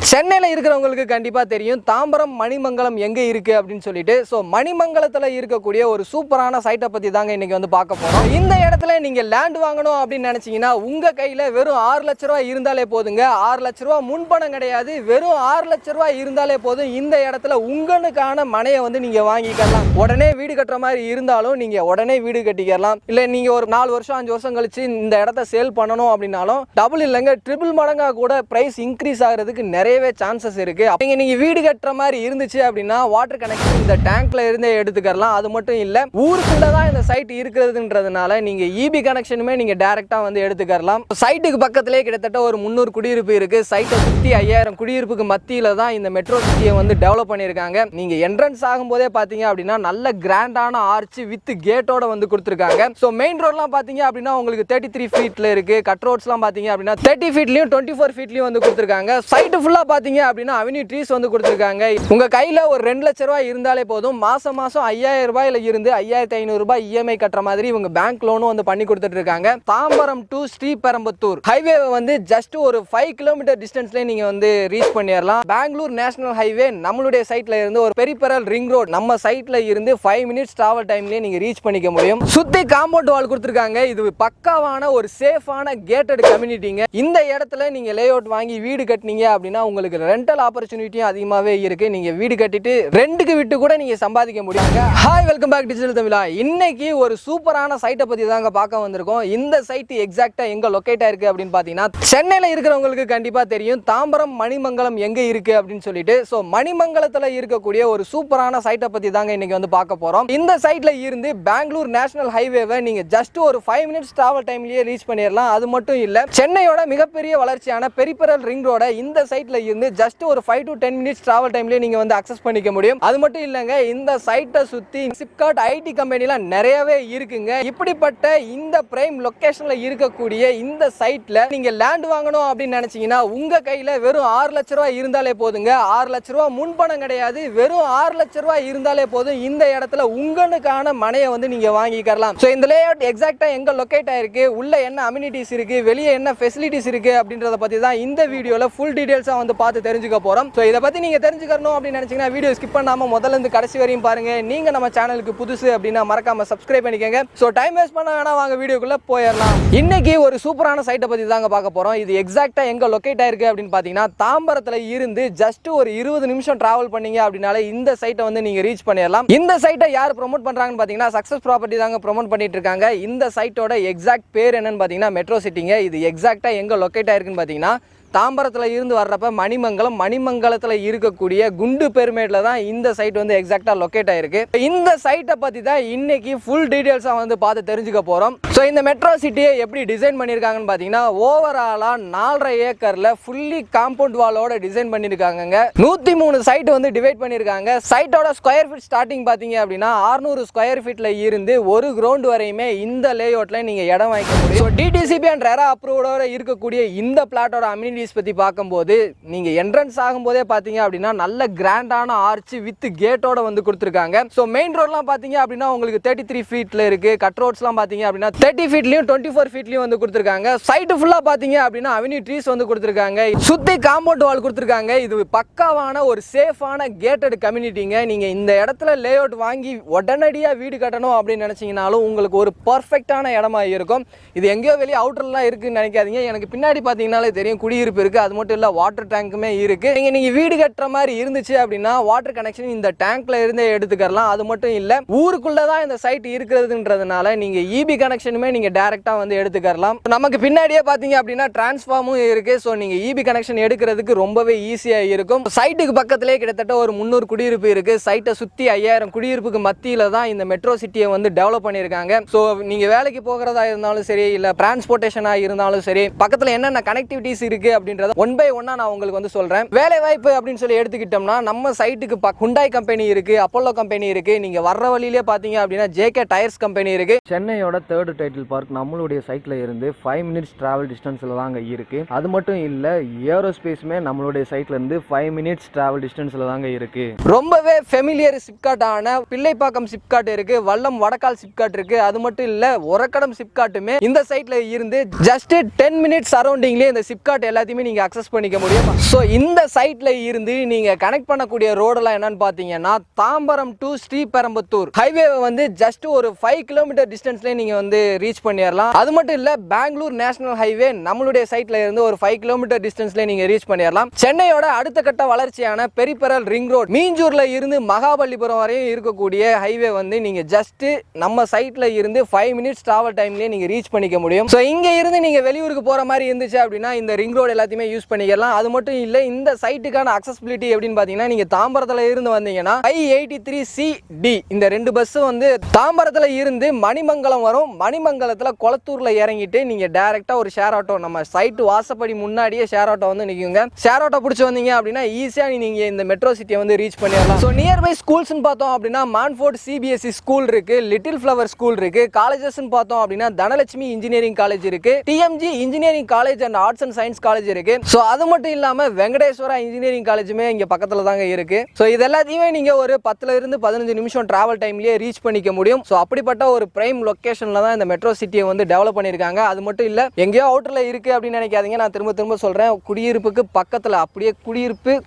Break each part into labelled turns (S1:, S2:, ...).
S1: சென்னையில் இருக்கிறவங்களுக்கு கண்டிப்பாக தெரியும் தாம்பரம் மணிமங்கலம் எங்கே இருக்குது அப்படின்னு சொல்லிட்டு. ஸோ மணிமங்கலத்தில் இருக்கக்கூடிய ஒரு சூப்பரான சைட்டை பற்றி தாங்க இன்றைக்கி வந்து பார்க்க போகிறோம். இந்த இடத்துல நீங்கள் லேண்ட் வாங்கணும் அப்படின்னு நினச்சிங்கன்னா உங்கள் கையில் வெறும் 6 லட்ச ரூபா இருந்தாலே போதுங்க. 6 லட்ச ரூபா முன்பணம் கிடையாது, வெறும் 6 லட்ச ரூபா இருந்தாலே போதும். இந்த இடத்துல உங்களுக்கான மனையை வந்து நீங்கள் வாங்கிக்கலாம். உடனே வீடு கட்டுற மாதிரி இருந்தாலும் நீங்கள் உடனே வீடு கட்டிக்கலாம். இல்லை நீங்கள் ஒரு 4 வருஷம் 5 வருஷம் கழிச்சு இந்த இடத்த சேல் பண்ணணும் அப்படின்னாலும் டபுள் இல்லைங்க ட்ரிபிள் மடங்காக கூட ப்ரைஸ் இன்க்ரீஸ் ஆகிறதுக்கு நிறையவே சான்சஸ் இருக்கு. நீங்க வீடு கட்டுற மாதிரி இருந்துச்சு அப்படின்னா வாட்டர் கனெக்ஷன் இந்த டேங்க்ல இருந்தே எடுத்துக்கலாம். அது மட்டும் இல்ல ஊருக்குள்ள தான் இந்த சைட் இருக்கிறதுன்றதுனால நீங்க ஈபி கனெக்ஷனுமே நீங்க டைரக்டா வந்து எடுத்துக்கலாம். சைட்டுக்கு பக்கத்திலே கிட்டத்தட்ட ஒரு 300 குடியிருப்பு இருக்கு. சைட்டை சுத்தி 5000 குடியிருப்புக்கு மத்தியில தான் இந்த மெட்ரோ சிட்டியை வந்து டெவலப் பண்ணிருக்காங்க. நீங்க என்ட்ரன்ஸ் ஆகும்போதே பாத்தீங்க அப்படின்னா நல்ல கிராண்டான ஆர்ச் வித் கேட்டோட வந்து கொடுத்துருக்காங்க. ஸோ மெயின் ரோட்லாம் பாத்தீங்க அப்படின்னா உங்களுக்கு 33 ஃபீட்ல இருக்கு. கட் ரோட்ஸ்லாம் பாத்தீங்க அப்படின்னா 30 ஃபீட்லயும் 24 ஃபீட்லயும் வந்து கொடுத்துருக்காங்க. சைட்டு ஃபுல்லா பாத்தீங்க அப்படின்னா அவென்யூ ட்ரீஸ் வந்து கொடுத்துருக்காங்க. உங்க கையில ஒரு 2 லட்ச ரூபாய் இருந்தாலே போதும். மாசம் 5000 ரூபாயில இருந்து 5500 ரூபாய் இஎம்ஐ கட்டுற மாதிரி இவங்க பேங்க் லோனும் வந்து பண்ணி கொடுத்துட்டு இருக்காங்க. தாம்பரம் டு ஸ்ரீபெரும்புத்தூர் ஹைவே வந்து ஜஸ்ட் ஒரு 5 கிலோமீட்டர் டிஸ்டன்ஸ்ல நீங்க வந்து ரீச் பண்ணிடலாம். பெங்களூர் நேஷனல் ஹைவே நம்மளுடைய சைட்ல இருந்து ஒரு பெரிபெரல் ரிங் ரோட் நம்ம சைட்ல இருந்து 5 மினிட்ஸ் டிராவல் டைம்லயே நீங்க ரீச் பண்ணிக்க முடியும். சுத்தி காம்பவுண்ட் வால் கொடுத்துருக்காங்க. இது பக்காவான ஒரு சேஃபான கேட்டட் கம்யூனிட்டிங்க. இந்த இடத்துல நீங்க லே அவுட் வாங்கி வீடு கட்டினீங்க அப்படின்னா உங்களுக்கு ரெண்டல் ஆப்பர்ச்சுனிட்டியும் அதிகமாகவே இருக்கு. நீங்க வீடு கட்டிட்டு ரெண்டுக்கு விட்டு கூட நீங்க சம்பாதிக்க முடியுங்க. ஹாய், வெல்கம் பேக் டிஜிட்டல் தமிழா. இன்னைக்கு ஒரு சூப்பரான சைட்டை பத்தி தாங்க பார்க்க வந்திருக்கோம். இந்த சைட் எக்ஸாக்டா எங்க லொகேட் ஆயிருக்கு அப்படின்னு பாத்தீங்கன்னா சென்னையில இருக்கிறவங்களுக்கு கண்டிப்பா தெரியும் தாம்பரம் மணிமங்கலம் எங்க இருக்கு அப்படின்னு சொல்லிட்டு. ஸோ மணிமங்கலத்துல இருக்கக்கூடிய ஒரு சூப்பரான சைட்டை பத்தி தாங்க இன்னைக்கு வந்து பார்க்க போறோம். இந்த சைட்ல இருந்து பெங்களூர் நேஷனல் ஹைவேவை நீங்க ஜஸ்ட் ஒரு 5 மினிட்ஸ் டிராவல் டைம்லயே ரீச் பண்ணிடலாம். அது மட்டும் இல்ல சென்னையோட மிகப்பெரிய வளர்ச்சியான பெரிபெரல் ரிங் ரோட இந்த சைட்ல இருந்து ஜஸ்ட் ஒரு 5 to 10 மினிட்ஸ் டிராவல் டைம்லயே நீங்க வந்து அக்சஸ் பண்ணிக்க முடியும். அது மட்டும் இல்லங்க இந்த சைட்டை சுத்தி சிப்காட் ஐடி கம்பெனிலாம் நிறையவே இருக்குங்க. இப்படிப்பட்ட இந்த பிரைம் லொகேஷன்ல இருக்கக்கூடிய இந்த சைட்ல நீங்க லேண்ட் வாங்கணும் அப்படின்னு நினைச்சீங்கன்னா உங்க கையில வெறும் 6 லட்ச ரூபாய் இருந்தாலே போதுங்க. 6 லட்ச ரூபாய் முன்பணம் கிடையாது, வெறும் 6 லட்ச ரூபாய் இருந்தாலே போதும். இந்த இடத்துல உங்களுக்கான மனையை வந்து நீங்க வாங்கிக்கலாம். சோ இந்த லேஅவுட் எக்ஸாக்ட்டா எங்க லொகேட் ஆயிருக்கு, உள்ள என்ன அம்யூனிட்டிஸ் இருக்கு, வெளியே என்ன ஃபெசிலிட்டிஸ் இருக்கு அப்படின்றத பத்தி தான் இந்த வீடியோல ஃபுல் டீடைல்ஸா வந்து பார்த்து தெரிஞ்சுக்க போறோம். சோ இத பத்தி நீங்க தெரிஞ்சுக்கணும் அப்படின்னு நினைச்சீங்கன்னா வீடியோ ஸ்கிப் பண்ணாம முதல்ல இருந்து கடைசி வரையும் பாருங்க. நீங்க நம்ம சேனலுக்கு புதுசு அப்படின்னா மறக்காம சப்ஸ்கிரைப் பண்ணிக்கங்க. சோ டைம் வேஸ்ட் பண்ண வேணா, வாங்க வீடியோக்குள்ள போயிடலாம். இன்னைக்கு ஒரு சூப்பரான சைட்டை பத்தி தாங்க பார்க்க போறோம். இது எக்ஸாக்ட்டா எங்க லொகேட் ஆயிருக்கு அப்படின்னு பாத்தீங்கன்னா தாம்பரத்துல இருந்து ஜஸ்ட் ஒரு 20 நிமிஷம் டிராவல் பண்ணீங்க அப்படினால இந்த சைட்டை வந்து நீங்க ரீச் பண்ணிடலாம். இந்த சைட்டை யார் ப்ரோமோட் பண்றாங்கன்னு பாத்தீங்கன்னா சக்சஸ் ப்ராப்பர்ட்டி தாங்க ப்ரோமோட் பண்ணிட்டு இருக்காங்க. இந்த சைட்டோட எக்ஸாக்ட் பேர் என்னன்னு பாத்தீங்கன்னா மெட்ரோ சிட்டிங்க. இது எக்ஸாக்ட்டா எங்க லொகேட் ஆயிருக்குன்னு பாத்தீங்கன்னா தாம்பரத்தில் இருந்து வர்றப்ப மணிமங்கலத்தில் இருக்கக்கூடிய குண்டு பெருமேட்ல தான் இந்த சைட் வந்து எக்ஸாக்டா லொகேட் ஆயிருக்கு. இந்த சைட்டை பத்தி தான் இன்னைக்கு ஃபுல் டீடைல்ஸா வந்து பார்த்து தெரிஞ்சுக்க போறோம். ஸோ இந்த மெட்ரோ சிட்டியை எப்படி டிசைன் பண்ணியிருக்காங்கன்னு பார்த்தீங்கன்னா ஓவராலா 4.5 ஏக்கர்ல ஃபுல்லி காம்பவுண்ட் வாலோட டிசைன் பண்ணியிருக்காங்க. 103 சைட் வந்து டிவைட் பண்ணியிருக்காங்க. சைட்டோட ஸ்கொயர் ஃபீட் ஸ்டார்டிங் பார்த்தீங்க அப்படின்னா 600 ஸ்கொயர் ஃபீட்ல இருந்து ஒரு கிரவுண்ட் வரையுமே இந்த லேஅவுட்ல நீங்க இடம் வாங்கிக்க முடியும். டிடிசிபி அண்ட் ரெரா அப்ரூவோட இருக்கக்கூடிய இந்த பிளாட்டோட அம்யூனிட்டி பத்தி பார்க்கும்போது நீங்க என்ட்ரன்ஸ் ஆகும்போதே பாத்தீங்க அப்படின்னா நல்ல கிராண்டான ஆர்ச் வித் கேட்டோட வந்து கொடுத்துருக்காங்க. சோ மெயின் ரோட்லாம் பாத்தீங்க அப்படின்னா உங்களுக்கு 33 ஃபீட்ல இருக்கு. கட் ரோட்ஸ்லாம் பாத்தீங்க அப்படின்னா 30 ஃபீட்லயும் 24 ஃபீட்லயும் வந்து கொடுத்துருக்காங்க. சைட்டு ஃபுல்லா பாத்தீங்க அப்படின்னா அவென்யூ ட்ரீஸ் வந்து கொடுத்துருக்காங்க. சுத்தி காம்பவுண்ட் வால் கொடுத்துருக்காங்க. இது பக்காவான ஒரு சேஃபான கேட்டட் கம்யூனிட்டிங்க. நீங்க இந்த இடத்துல லே அவுட் வாங்கி உடனடியா வீடு கட்டணும் அப்படின்னு நினைச்சீங்கனாலும் உங்களுக்கு ஒரு பர்ஃபெக்டான இடமா இருக்கும். இது எங்கேயோ வெளியே அவுட்டர்லாம் இருக்குன்னு நினைக்காதீங்க. எனக்கு பின்னாடி பாத்தீங்கன்னாலே தெரியும் குடியிருப்பு இருக்கு. அது மட்டும் இல்ல வாட்டர் டேங்க்குமே இருக்கு. நீங்க வீடு கட்டுற மாதிரி இருந்துச்சு அப்படின்னா வாட்டர் கனெக்ஷன் இந்த டேங்க்ல இருந்தே எடுத்துக்கலாம். அது மட்டும் இல்ல ஊருக்குள்ள தான் இந்த சைட் இருக்கிறதுன்றதுனால நீங்க ஈபி கனெக்ஷனுமே நீங்க டைரக்டா வந்து எடுத்துக்கலாம். நமக்கு பின்னாடியே பாத்தீங்க அப்படின்னா டிரான்ஸ்ஃபார்மும் இருக்கு. சோ நீங்க ஈபி கனெக்ஷன் எடுக்கிறதுக்கு ரொம்பவே ஈஸியா இருக்கும். சைட்டுக்கு பக்கத்திலே கிட்டத்தட்ட ஒரு 300 குடியிருப்பு இருக்கு. சைட்டை சுத்தி 5000 குடியிருப்புக்கு மத்தியில தான் இந்த மெட்ரோ சிட்டியை வந்து டெவலப் பண்ணிருக்காங்க. சோ நீங்க வேலைக்கு போகிறதா இருந்தாலும் சரி, இல்ல டிரான்ஸ்போர்ட்டேஷனா இருந்தாலும் சரி, பக்கத்துல என்னென்ன கனெக்டிவிட்டிஸ் இருக்கு அப்படின்றத ஒன் பை ஒன்னா நான் உங்களுக்கு வந்து சொல்றேன். வேலை வாய்ப்பு அப்படின்னு சொல்லி எடுத்துக்கிட்டோம்னா நம்ம சைட்டுக்கு ஹுண்டாய் கம்பெனி இருக்கு, அப்போலோ கம்பெனி இருக்கு. நீங்க வர்ற வழியிலே பாத்தீங்க அப்படின்னா ஜேகே டயர்ஸ் கம்பெனி இருக்கு. சென்னையோட 3rd டைட்டில் பார்க் நம்மளுடைய சைட்ல இருந்து 5 மினிட்ஸ் டிராவல் டிஸ்டன்ஸ்ல தாங்க இருக்கு. அது மட்டும் இல்ல ஏரோஸ்பேஸ்மே நம்மளுடைய சைட்ல இருந்து 5 மினிட்ஸ் டிராவல் டிஸ்டன்ஸ்ல தாங்க இருக்கு. ரொம்பவே ஃபெமிலியர் சிப்காட்டான பிள்ளைப்பாக்கம் சிப்காட் இருக்கு, வல்லம் வடக்கால் சிப்காட் இருக்கு. அது மட்டும் இல்ல ஒரக்கடம் சிப்காட்டுமே இந்த சைட்ல இருந்து ஜஸ்ட் 10 மினிட்ஸ் சரௌண்டிங்லயே இந்த சிப்காட் எல்லாத்தையும் எல்லாத்தையுமே நீங்க அக்சஸ் பண்ணிக்க முடியும். ஸோ இந்த சைட்ல இருந்து நீங்க கனெக்ட் பண்ணக்கூடிய ரோடெல்லாம் என்னன்னு பாத்தீங்கன்னா தாம்பரம் டு ஸ்ரீபெரும்புத்தூர் ஹைவே வந்து ஜஸ்ட் ஒரு 5 கிலோமீட்டர் டிஸ்டன்ஸ்ல நீங்க வந்து ரீச் பண்ணிடலாம். அது மட்டும் இல்ல பெங்களூர் நேஷனல் ஹைவே நம்மளுடைய சைட்ல இருந்து ஒரு 5 கிலோமீட்டர் டிஸ்டன்ஸ்ல நீங்க ரீச் பண்ணிடலாம். சென்னையோட அடுத்த கட்ட வளர்ச்சியான பெரிபெரல் ரிங் ரோட் மீஞ்சூர்ல இருந்து மகாபலிபுரம் வரையும் இருக்கக்கூடிய ஹைவே வந்து நீங்க ஜஸ்ட் நம்ம சைட்ல இருந்து 5 மினிட்ஸ் டிராவல் டைம்லயே நீங்க ரீச் பண்ணிக்க முடியும். ஸோ இங்க இருந்து நீங்க வெளியூருக்கு போற மாதிரி இருந்துச்சு அப்படின்னா இந்த ரிங் ரோடு எல்லாத்தையுமே யூஸ் பண்ணிக்கலாம். அது மட்டும் இல்ல இந்த சைட்டுக்கான அக்சஸிபிலிட்டி எப்படின்னு பாத்தீங்கன்னா நீங்க தாம்பரத்துல இருந்து வந்தீங்கன்னா 583CD இந்த 2 பஸ் வந்து தாம்பரத்துல இருந்து மணிமங்கலம் வரும். மணிமங்கலத்துல கொளத்தூர்ல இறங்கிட்டு நீங்க டைரக்டா ஒரு ஷேர் ஆட்டோ நம்ம சைட் வாசப்படி முன்னாடியே ஷேர் ஆட்டோ வந்து நிக்குங்க. ஷேர் ஆட்டோ பிடிச்சி வந்தீங்க அப்படின்னா ஈஸியா நீங்க இந்த மெட்ரோ சிட்டியை வந்து ரீச் பண்ணிடலாம். ஸோ நியர்பை ஸ்கூல்ஸ்னு பார்த்தோம் அப்படின்னா மான்ஃபோர்ட் CBSE ஸ்கூல் இருக்கு, லிட்டில் ஃப்ளவர் ஸ்கூல் இருக்கு. காலேஜஸ்ன்னு பார்த்தோம் அப்படின்னா தனலட்சுமி இன்ஜினியரிங் காலேஜ் இருக்கு, TMG engineering college and arts and science college இருக்கு. ஸோ அது மட்டும் இல்லாம வெங்கடேஸ்வரா இன்ஜினியரிங் காலேஜுமே இங்க பக்கத்துல தாங்க இருக்கு. ஸோ இது எல்லாத்தையுமே நீங்க ஒரு 10ல இருந்து 15 நிமிஷம் டிராவல் டைம்லயே ரீச் பண்ணிக்க முடியும். ஸோ அப்படிப்பட்ட ஒரு பிரைம் லொகேஷன்ல தான் இந்த மெட்ரோ சிட்டியை வந்து டெவலப் பண்ணியிருக்காங்க. அது மட்டும் இல்ல எங்கேயோ அவுட்டர்ல இருக்கு அப்படின்னு நினைக்காதீங்க. நான் திரும்ப சொல்றேன், குடியிருப்புக்கு பக்கத்துல அப்படியே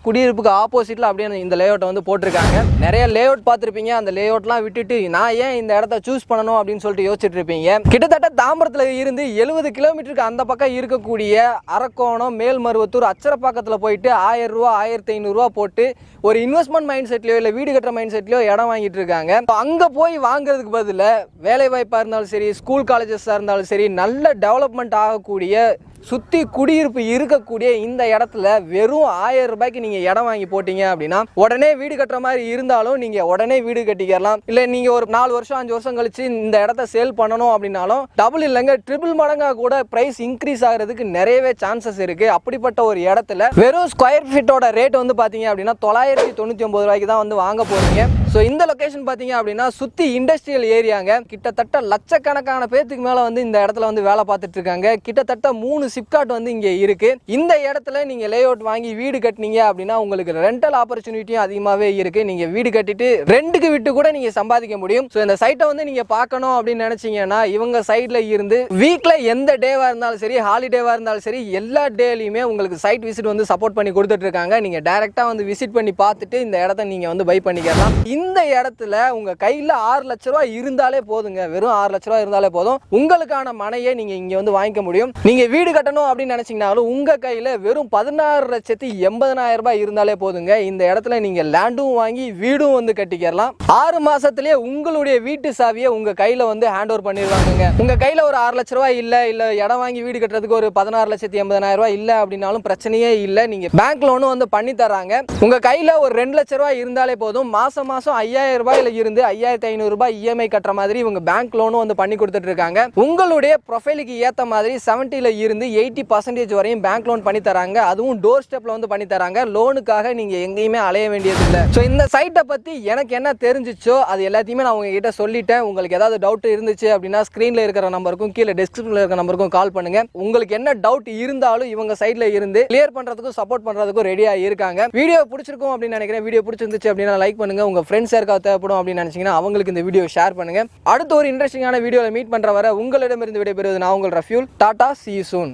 S1: குடியிருப்புக்கு ஆப்போசிட்ல அப்படியே இந்த லேஅவுட்டை வந்து போட்டிருக்காங்க. நிறைய லேஅவுட் பார்த்துருப்பீங்க. அந்த லேஅவுட்லாம் விட்டுட்டு நான் ஏன் இந்த இடத்த சூஸ் பண்ணணும் அப்படின்னு சொல்லிட்டு யோசிச்சுட்டு இருப்பீங்க. கிட்டத்தட்ட தாம்பரத்துல இருந்து 70 கிலோமீட்டருக்கு அந்த பக்கம் இருக்கக்கூடிய அரக்கோணம், மேல்மருவத்தூர், அச்சரப்பாக்கத்தில் போயிட்டு 1000 ரூபா 1500 ரூபா போட்டு ஒரு இன்வெஸ்ட்மெண்ட் மைண்ட் செட்லயோ இல்லை வீடு கட்டுற மைண்ட் செட்லயோ இடம் வாங்கிட்டு இருக்காங்க. அங்க போய் வாங்குறதுக்கு பதிலாக வேலை வாய்ப்பா இருந்தாலும் சரி, ஸ்கூல் காலேஜஸா இருந்தாலும் சரி, நல்ல டெவலப்மெண்ட் ஆகக்கூடிய சுற்றி குடியிருப்பு இருக்கக்கூடிய இந்த இடத்துல வெறும் 1000 ரூபாய்க்கு நீங்கள் இடம் வாங்கி போட்டீங்க அப்படின்னா உடனே வீடு கட்டுற மாதிரி இருந்தாலும் நீங்கள் உடனே வீடு கட்டிக்கலாம். இல்லை நீங்கள் ஒரு 4 வருஷம் 5 வருஷம் கழிச்சு இந்த இடத்த சேல் பண்ணணும் அப்படின்னாலும் டபுள் இல்லைங்க ட்ரிபிள் மடங்காக கூட ப்ரைஸ் இன்க்ரீஸ் ஆகிறதுக்கு நிறையவே சான்சஸ் இருக்குது. அப்படிப்பட்ட ஒரு இடத்துல வெறும் ஸ்கொயர் ஃபீட்டோட ரேட் வந்து பார்த்தீங்க அப்படின்னா 999 ரூபாய்க்கு தான் வந்து வாங்க போகிறீங்க. ஸோ இந்த லொக்கேஷன் பார்த்தீங்க அப்படின்னா சுற்றி இண்டஸ்ட்ரியல் ஏரியாங்க. கிட்டத்தட்ட லட்சக்கணக்கான பேத்துக்கு மேலே வந்து இந்த இடத்துல வந்து வேலை பார்த்துட்டு இருக்காங்க. கிட்டத்தட்ட 3 சிப்காட் வந்து இங்கே இருக்கு. இந்த இடத்துல நீங்க லேஅவுட் வாங்கி வீடு கட்டினீங்க அப்படின்னா உங்களுக்கு ரெண்டல் ஆப்பர்ச்சுனிட்டியும் அதிகமாகவே இருக்கு. நீங்க வீடு கட்டிட்டு ரெண்டுக்கு விட்டு கூட நீங்க சம்பாதிக்க முடியும். ஸோ இந்த சைட்டை வந்து நீங்க பார்க்கணும் அப்படின்னு நினைச்சீங்கன்னா இவங்க சைட்ல இருந்து வீக்ல எந்த டேவா இருந்தாலும் சரி, ஹாலிடேவா இருந்தாலும் சரி, எல்லா டேலையுமே உங்களுக்கு சைட் விசிட் வந்து சப்போர்ட் பண்ணி கொடுத்துட்டு இருக்காங்க. நீங்க டைரக்டா வந்து விசிட் பண்ணி பார்த்துட்டு இந்த இடத்த நீங்க வந்து பை பண்ணிக்கலாம். இந்த இடத்துல உங்க கையில 6 லட்ச ரூபாய் இருந்தாலே போதுங்க. வெறும் 6 லட்ச ரூபாய் இருந்தாலே போதும் உங்களுக்கான மனையை நீங்க இங்க வந்து வாங்கிக்க முடியும். நீங்க வீடு கட்டணும் அப்படின்னு நினைச்சீங்கனாலும் உங்க கையில வெறும் 16,80,000 ரூபாய் இருந்தாலே போதுங்க. இந்த இடத்துல நீங்க லேண்டும் வாங்கி வீடும் வந்து கட்டிக்கலாம். 6 மாசத்திலேயே உங்களுடைய வீட்டு சாவியை உங்க கையில வந்து ஹேண்ட் ஓவர் பண்ணிடுவாங்க. உங்க கையில ஒரு 6 லட்ச ரூபாய் இல்ல இடம் வாங்கி வீடு கட்டுறதுக்கு ஒரு 16,80,000 ரூபாய் இல்ல அப்படின்னாலும் பிரச்சனையே இல்ல. நீங்க பேங்க் லோனும் வந்து பண்ணி தராங்க. உங்க கையில ஒரு 2 லட்ச ரூபாய் இருந்தாலே போதும். மாசம் 5000 ரூபாயில இருந்து 5500 ரூபாய் EMI கட்டுற மாதிரி இவங்க பேங்க் லோனும் வந்து பண்ணி கொடுத்துட்டு இருக்காங்க. உங்களுடைய ப்ரொஃபைலுக்கு ஏத்த மாதிரி 70ல இருந்து 80% வரையும் பேங்க் லோன் பண்ணி தராங்க. அதுவும் டோர் ஸ்டெப்ல வந்து பண்ணி தராங்க. லோனுக்காக நீங்க எங்கேயுமே அலைய வேண்டியது இல்லை. ஸோ இந்த சைட்டை பத்தி எனக்கு என்ன தெரிஞ்சிச்சோ அது எல்லாத்தையுமே நான் உங்ககிட்ட சொல்லிட்டேன். உங்களுக்கு ஏதாவது டவுட் இருந்துச்சு அப்படின்னா ஸ்கிரீன்ல இருக்கிற நம்பருக்கும் கீழே டிஸ்கிரிப்ஷன்ல இருக்கிற நம்பருக்கும் கால் பண்ணுங்க. உங்களுக்கு என்ன டவுட் இருந்தாலும் இவங்க சைட்ல இருந்து கிளியர் பண்றதுக்கும் சப்போர்ட் பண்றதுக்கும் ரெடியா இருக்காங்க. வீடியோ பிடிச்சிருக்கும் அப்படின்னு நினைக்கிறேன். வீடியோ பிடிச்சிருந்துச்சு அப்படின்னா லைக் பண்ணுங்க. உங்க ஃப்ரெண்ட்ஸ் யாருக்காவது தேவைப்படும் அப்படின்னு நினைச்சீங்கன்னா அவங்களுக்கு இந்த வீடியோ ஷேர் பண்ணுங்க. அடுத்த ஒரு இன்ட்ரெஸ்டிங்கான வீடியோல மீட் பண்ற வரை உங்களிடமிருந்து விடைபெறுவது நான் உங்கள் Rafiul. Tata, see you soon.